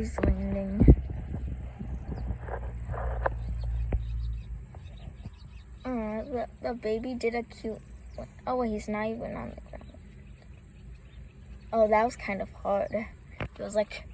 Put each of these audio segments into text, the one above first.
he's landing. The baby did a cute one. Oh wait, he's not even on the ground. Oh, that was kind of hard. It was like...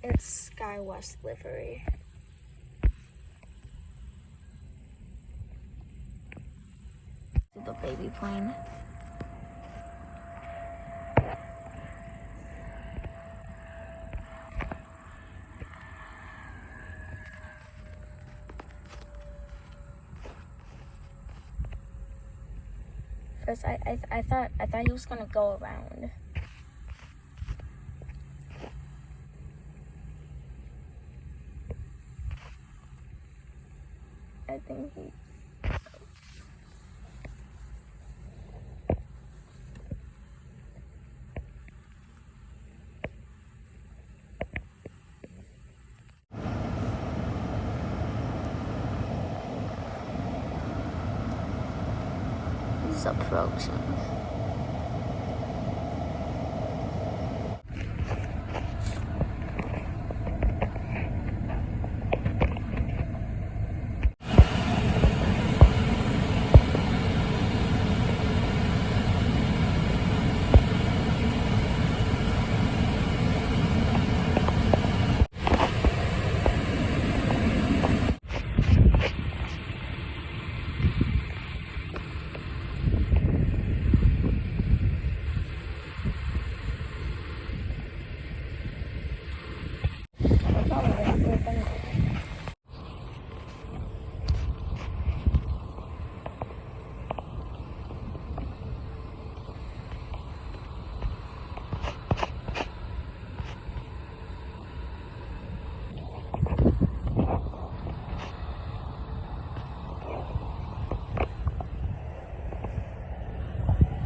It's SkyWest livery. The baby plane. First, I thought he was gonna go around. I think he... He's approaching.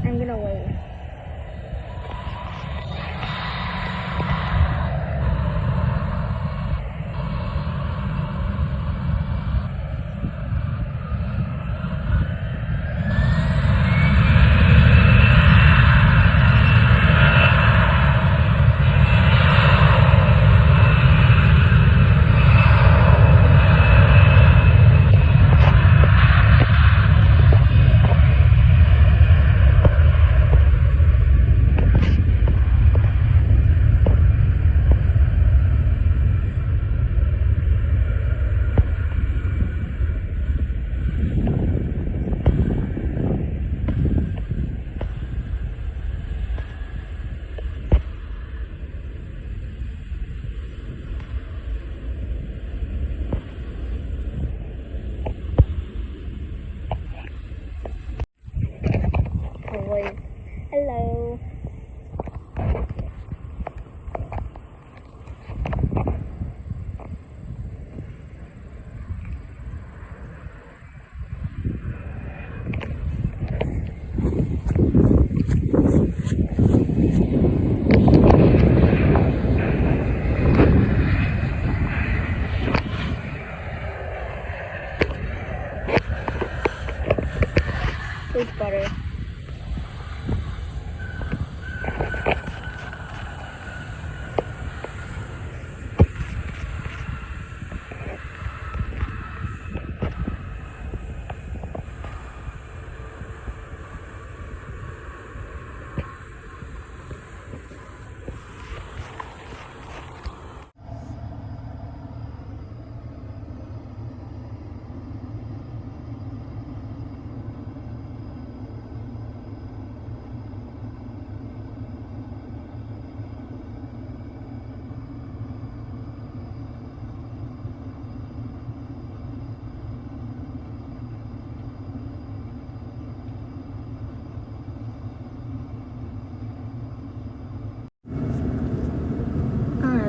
I'm gonna wait. Hello. Please butter.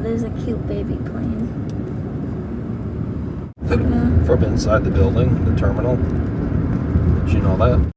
there's a cute baby plane. From inside the building, the terminal. Did you know that?